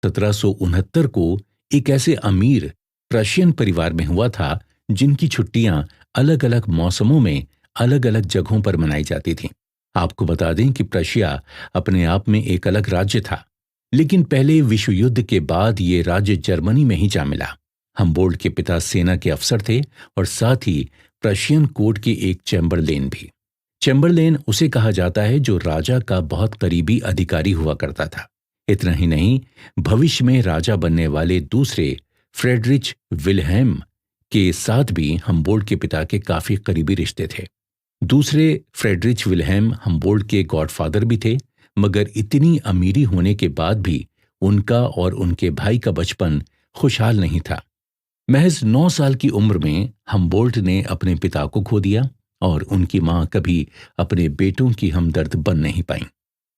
1769 को एक ऐसे अमीर प्रशियन परिवार में हुआ था जिनकी छुट्टियां अलग अलग मौसमों में अलग अलग जगहों पर मनाई जाती थीं। आपको बता दें कि प्रशिया अपने आप में एक अलग राज्य था, लेकिन पहले विश्व युद्ध के बाद ये राज्य जर्मनी में ही जा मिला। हमबोल्ट के पिता सेना के अफसर थे और साथ ही प्रशियन कोर्ट के एक चैम्बरलेन भी। चैम्बरलेन उसे कहा जाता है जो राजा का बहुत करीबी अधिकारी हुआ करता था। इतना ही नहीं, भविष्य में राजा बनने वाले दूसरे फ्रेडरिच विल्हेम के साथ भी हमबोल्ट के पिता के काफी करीबी रिश्ते थे। दूसरे फ्रेडरिच विल्हेम हमबोल्ट के गॉडफादर भी थे, मगर इतनी अमीरी होने के बाद भी उनका और उनके भाई का बचपन खुशहाल नहीं था। महज 9 साल की उम्र में हमबोल्ट ने अपने पिता को खो दिया और उनकी मां कभी अपने बेटों की हमदर्द बन नहीं पाई।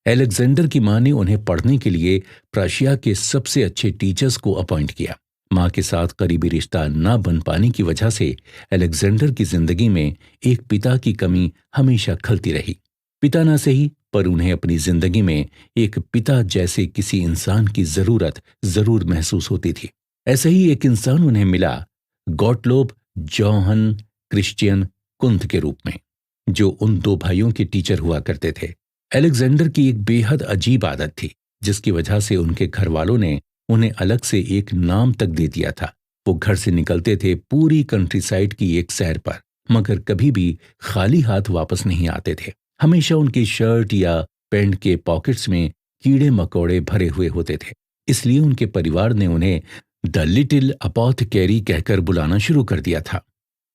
अलेक्जेंडर की मां ने उन्हें पढ़ने के लिए प्रशिया के सबसे अच्छे टीचर्स को अपॉइंट किया। मां के साथ करीबी रिश्ता न बन पाने की वजह से अलेक्जेंडर की जिंदगी में एक पिता की कमी हमेशा खलती रही। पिता न सही, पर उन्हें अपनी जिंदगी में एक पिता जैसे किसी इंसान की जरूरत जरूर महसूस होती थी। ऐसा ही एक इंसान उन्हें मिला, गॉटलोब जोहन क्रिश्चियन कुंत के रूप में, जो उन 2 भाइयों के टीचर हुआ करते थे। अलेक्जेंडर की एक बेहद अजीब आदत थी, जिसकी वजह से उनके घर वालों ने उन्हें अलग से एक नाम तक दे दिया था। वो घर से निकलते थे पूरी कंट्री साइड की एक सैर पर, मगर कभी भी खाली हाथ वापस नहीं आते थे। हमेशा उनकी शर्ट या पैंट के पॉकेट्स में कीड़े मकोड़े भरे हुए होते थे। इसलिए उनके परिवार ने उन्हें द लिटिल अपोथेकेरी कहकर बुलाना शुरू कर दिया था।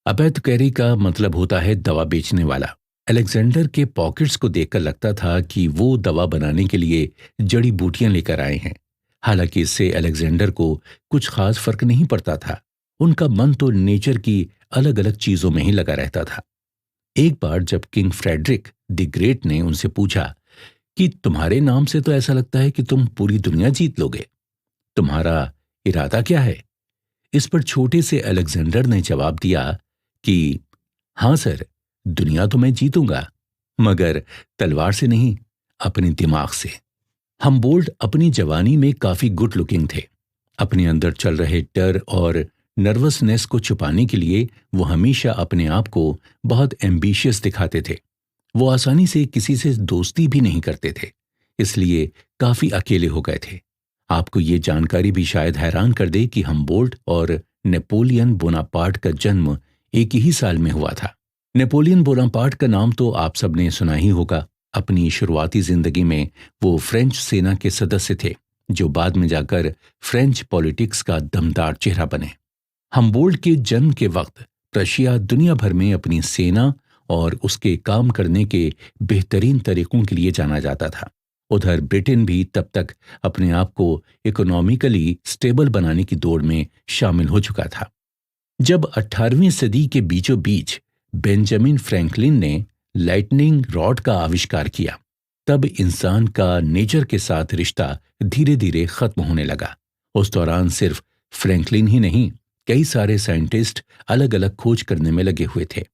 अपोथेकेरी का मतलब होता है दवा बेचने वाला। अलेक्जेंडर के पॉकेट्स को देखकर लगता था कि वो दवा बनाने के लिए जड़ी बूटियां लेकर आए हैं। हालांकि इससे अलेक्जेंडर को कुछ खास फर्क नहीं पड़ता था। उनका मन तो नेचर की अलग अलग चीजों में ही लगा रहता था। एक बार जब किंग फ्रेडरिक द ग्रेट ने उनसे पूछा कि तुम्हारे नाम से तो ऐसा लगता है कि तुम पूरी दुनिया जीत लोगे, तुम्हारा इरादा क्या है? इस पर छोटे से अलेक्जेंडर ने जवाब दिया कि हाँ सर, दुनिया तो मैं जीतूंगा, मगर तलवार से नहीं, अपने दिमाग से। हमबोल्ट अपनी जवानी में काफी गुड लुकिंग थे। अपने अंदर चल रहे डर और नर्वसनेस को छुपाने के लिए वो हमेशा अपने आप को बहुत एम्बिशियस दिखाते थे। वो आसानी से किसी से दोस्ती भी नहीं करते थे, इसलिए काफी अकेले हो गए थे। आपको ये जानकारी भी शायद हैरान कर दे कि हमबोल्ट और नेपोलियन बोनापार्ट का जन्म एक ही साल में हुआ था। नेपोलियन बोनापार्ट का नाम तो आप सबने सुना ही होगा। अपनी शुरुआती जिंदगी में वो फ्रेंच सेना के सदस्य थे, जो बाद में जाकर फ्रेंच पॉलिटिक्स का दमदार चेहरा बने। हमबोल्ट के जन्म के वक्त प्रशिया दुनिया भर में अपनी सेना और उसके काम करने के बेहतरीन तरीकों के लिए जाना जाता था। उधर ब्रिटेन भी तब तक अपने आप को इकोनॉमिकली स्टेबल बनाने की दौड़ में शामिल हो चुका था। जब 18वीं सदी के बीचों बीच बेंजामिन फ्रैंकलिन ने लाइटनिंग रॉड का आविष्कार किया, तब इंसान का नेचर के साथ रिश्ता धीरे धीरे खत्म होने लगा। उस दौरान सिर्फ फ्रैंकलिन ही नहीं, कई सारे साइंटिस्ट अलग अलग खोज करने में लगे हुए थे।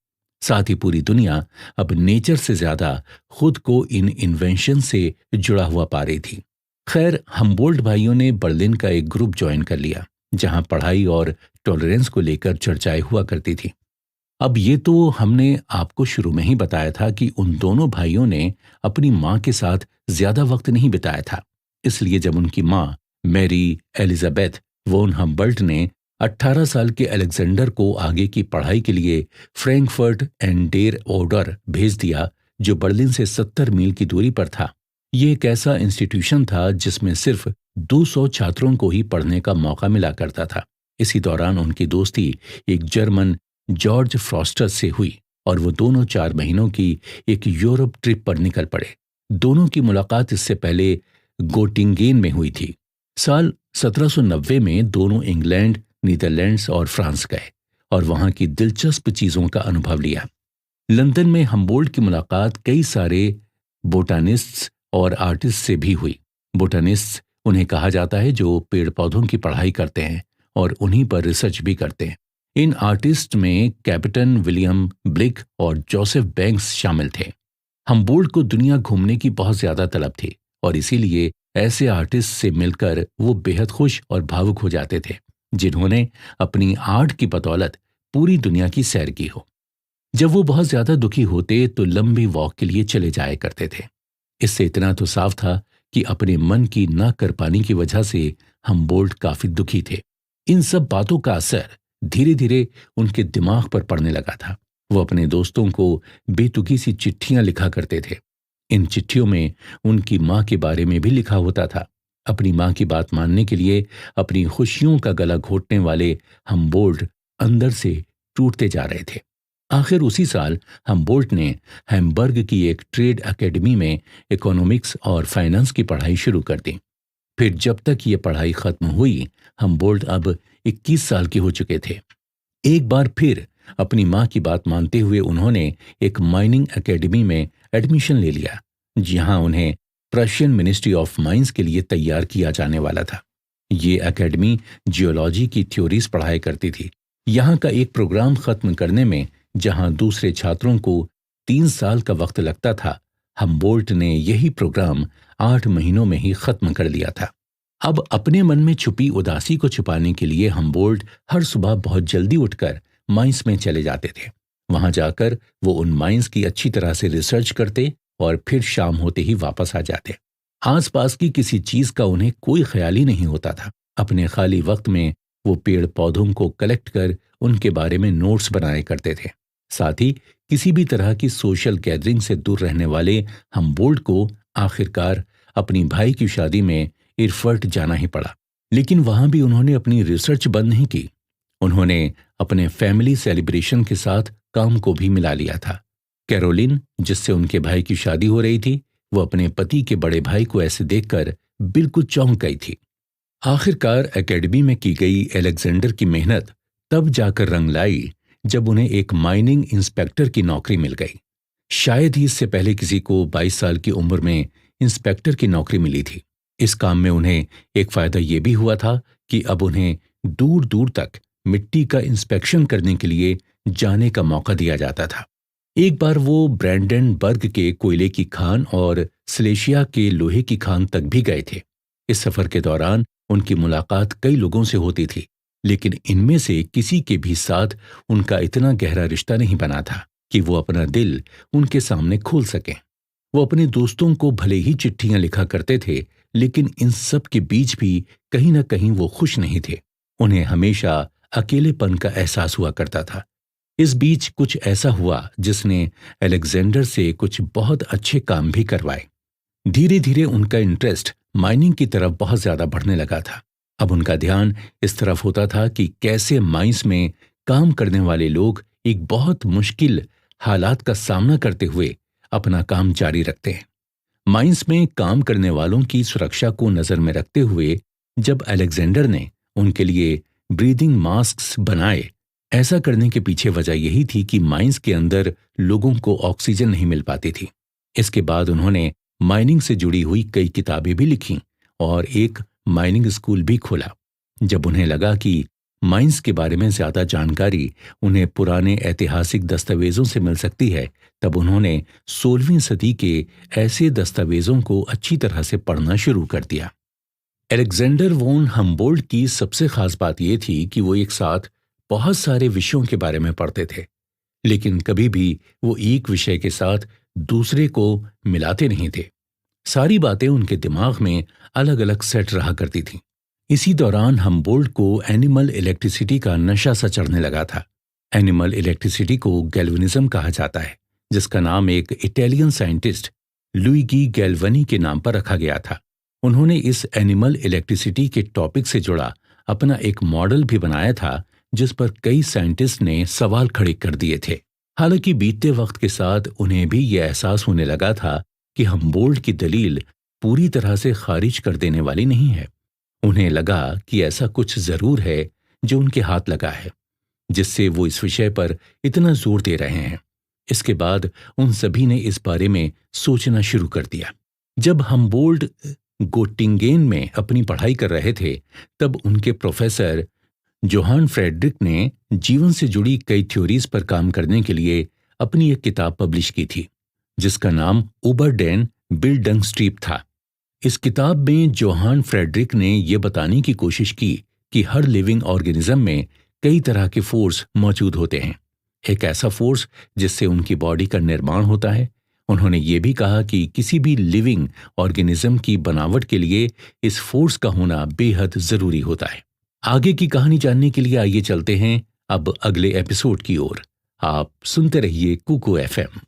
साथ ही पूरी दुनिया अब नेचर से ज्यादा खुद को इन इन्वेंशन से जुड़ा हुआ पा रही थी। खैर, हमबोल्ट भाइयों ने बर्लिन का एक ग्रुप ज्वाइन कर लिया, जहां पढ़ाई और टॉलरेंस को लेकर चर्चाएं हुआ करती थी। अब ये तो हमने आपको शुरू में ही बताया था कि उन दोनों भाइयों ने अपनी मां के साथ ज्यादा वक्त नहीं बिताया था। इसलिए जब उनकी मां मैरी एलिजाबेथ वोन हमबोल्ट ने 18 साल के अलेक्जेंडर को आगे की पढ़ाई के लिए फ्रैंकफर्ट एंड डेर ओडर भेज दिया, जो बर्लिन से 70 मील की दूरी पर था। ये एक ऐसा इंस्टीट्यूशन था जिसमें सिर्फ 200 छात्रों को ही पढ़ने का मौका मिला करता था। इसी दौरान उनकी दोस्ती एक जर्मन जॉर्ज फ्रॉस्टर से हुई और वो दोनों 4 महीनों की एक यूरोप ट्रिप पर निकल पड़े। दोनों की मुलाकात इससे पहले गोटिंगेन में हुई थी। साल 1790 में दोनों इंग्लैंड, नीदरलैंड्स और फ्रांस गए और वहां की दिलचस्प चीजों का अनुभव लिया। लंदन में हमबोल्ट की मुलाकात कई सारे बोटानिस्ट्स और आर्टिस्ट से भी हुई। बोटानिस्ट उन्हें कहा जाता है जो पेड़ पौधों की पढ़ाई करते हैं और उन्हीं पर रिसर्च भी करते हैं। इन आर्टिस्ट में कैप्टन विलियम ब्लिक और जोसेफ बैंक्स शामिल थे। हमबोल्ट को दुनिया घूमने की बहुत ज्यादा तलब थी और इसीलिए ऐसे आर्टिस्ट से मिलकर वो बेहद खुश और भावुक हो जाते थे जिन्होंने अपनी आर्ट की बदौलत पूरी दुनिया की सैर की हो। जब वो बहुत ज्यादा दुखी होते तो लंबी वॉक के लिए चले जाया करते थे। इससे इतना तो साफ था कि अपने मन की ना कर पाने की वजह से हमबोल्ट काफी दुखी थे। इन सब बातों का असर धीरे धीरे उनके दिमाग पर पड़ने लगा था। वो अपने दोस्तों को बेतुकी सी चिट्ठियां लिखा करते थे। इन चिट्ठियों में उनकी माँ के बारे में भी लिखा होता था। अपनी माँ की बात मानने के लिए अपनी खुशियों का गला घोटने वाले हमबोल्ट अंदर से टूटते जा रहे थे। आखिर उसी साल हमबोल्ट ने हैम्बर्ग की एक ट्रेड एकेडमी में इकोनॉमिक्स और फाइनेंस की पढ़ाई शुरू कर दी। फिर जब तक ये पढ़ाई खत्म हुई, हमबोल्ट अब 21 साल के हो चुके थे। एक बार फिर अपनी माँ की बात मानते हुए उन्होंने एक माइनिंग एकेडमी में एडमिशन ले लिया, जहां उन्हें प्रशियन मिनिस्ट्री ऑफ माइंस के लिए तैयार किया जाने वाला था। ये एकेडमी जियोलॉजी की थ्योरीज पढ़ाया करती थी। यहाँ का एक प्रोग्राम खत्म करने में जहां दूसरे छात्रों को 3 साल का वक्त लगता था, हमबोल्ट ने यही प्रोग्राम 8 महीनों में ही खत्म कर लिया था। अब अपने मन में छुपी उदासी को छुपाने के लिए हमबोल्ट हर सुबह बहुत जल्दी उठकर माइंस में चले जाते थे। वहां जाकर वो उन माइंस की अच्छी तरह से रिसर्च करते और फिर शाम होते ही वापस आ जाते। आसपास की किसी चीज का उन्हें कोई ख्याल ही नहीं होता था। अपने खाली वक्त में वो पेड़ पौधों को कलेक्ट कर उनके बारे में नोट्स बनाया करते थे। साथ ही किसी भी तरह की सोशल गैदरिंग से दूर रहने वाले हमबोल्ट को आखिरकार अपनी भाई की शादी में इरफर्ट जाना ही पड़ा। लेकिन वहां भी उन्होंने अपनी रिसर्च बंद नहीं की। उन्होंने अपने फैमिली सेलिब्रेशन के साथ काम को भी मिला लिया था। कैरोलिन, जिससे उनके भाई की शादी हो रही थी, वो अपने पति के बड़े भाई को ऐसे देखकर बिल्कुल चौंक गई थी। आखिरकार एकेडमी में की गई अलेक्जेंडर की मेहनत तब जाकर रंग लाई जब उन्हें एक माइनिंग इंस्पेक्टर की नौकरी मिल गई। शायद ही इससे पहले किसी को 22 साल की उम्र में इंस्पेक्टर की नौकरी मिली थी। इस काम में उन्हें एक फायदा यह भी हुआ था कि अब उन्हें दूर दूर तक मिट्टी का इंस्पेक्शन करने के लिए जाने का मौका दिया जाता था। एक बार वो ब्रैंडेनबर्ग के कोयले की खान और सिलेशिया के लोहे की खान तक भी गए थे। इस सफर के दौरान उनकी मुलाकात कई लोगों से होती थी, लेकिन इनमें से किसी के भी साथ उनका इतना गहरा रिश्ता नहीं बना था कि वो अपना दिल उनके सामने खोल सकें। वो अपने दोस्तों को भले ही चिट्ठियां लिखा करते थे, लेकिन इन सब के बीच भी कहीं ना कहीं वो खुश नहीं थे। उन्हें हमेशा अकेलेपन का एहसास हुआ करता था। इस बीच कुछ ऐसा हुआ जिसने अलेक्जेंडर से कुछ बहुत अच्छे काम भी करवाए। धीरे धीरे उनका इंटरेस्ट माइनिंग की तरफ बहुत ज्यादा बढ़ने लगा था। अब उनका ध्यान इस तरफ होता था कि कैसे माइंस में काम करने वाले लोग एक बहुत मुश्किल हालात का सामना करते हुए अपना काम जारी रखते हैं। माइंस में काम करने वालों की सुरक्षा को नजर में रखते हुए जब अलेक्जेंडर ने उनके लिए ब्रीदिंग मास्क्स बनाए, ऐसा करने के पीछे वजह यही थी कि माइंस के अंदर लोगों को ऑक्सीजन नहीं मिल पाती थी। इसके बाद उन्होंने माइनिंग से जुड़ी हुई कई किताबें भी लिखी और एक माइनिंग स्कूल भी खोला। जब उन्हें लगा कि माइंस के बारे में ज्यादा जानकारी उन्हें पुराने ऐतिहासिक दस्तावेजों से मिल सकती है, तब उन्होंने 16वीं सदी के ऐसे दस्तावेजों को अच्छी तरह से पढ़ना शुरू कर दिया। अलेक्जेंडर वोन हमबोल्ट की सबसे खास बात यह थी कि वो एक साथ बहुत सारे विषयों के बारे में पढ़ते थे, लेकिन कभी भी वो एक विषय के साथ दूसरे को मिलाते नहीं थे। सारी बातें उनके दिमाग में अलग अलग सेट रहा करती थीं। इसी दौरान हमबोल्ट को एनिमल इलेक्ट्रिसिटी का नशा सा चढ़ने लगा था। एनिमल इलेक्ट्रिसिटी को गैल्वेनिज्म कहा जाता है, जिसका नाम एक इटालियन साइंटिस्ट लुइगी गैल्वनी के नाम पर रखा गया था। उन्होंने इस एनिमल इलेक्ट्रिसिटी के टॉपिक से जुड़ा अपना एक मॉडल भी बनाया था, जिस पर कई साइंटिस्ट ने सवाल खड़े कर दिए थे। हालांकि बीतते वक्त के साथ उन्हें भी यह एहसास होने लगा था कि हमबोल्ट की दलील पूरी तरह से खारिज कर देने वाली नहीं है। उन्हें लगा कि ऐसा कुछ जरूर है जो उनके हाथ लगा है, जिससे वो इस विषय पर इतना जोर दे रहे हैं। इसके बाद उन सभी ने इस बारे में सोचना शुरू कर दिया। जब हमबोल्ट गोटिंगेन में अपनी पढ़ाई कर रहे थे, तब उनके प्रोफेसर जोहान फ्रेडरिक ने जीवन से जुड़ी कई थ्योरीज पर काम करने के लिए अपनी एक किताब पब्लिश की थी, जिसका नाम उबर डेन बिल्डंगस्ट्रीप था। इस किताब में जोहान फ्रेडरिक ने यह बताने की कोशिश की कि हर लिविंग ऑर्गेनिज्म में कई तरह के फोर्स मौजूद होते हैं। एक ऐसा फोर्स जिससे उनकी बॉडी का निर्माण होता है। उन्होंने ये भी कहा कि किसी भी लिविंग ऑर्गेनिज्म की बनावट के लिए इस फोर्स का होना बेहद जरूरी होता है। आगे की कहानी जानने के लिए आइए चलते हैं अब अगले एपिसोड की ओर। आप सुनते रहिए कुकू एफएम।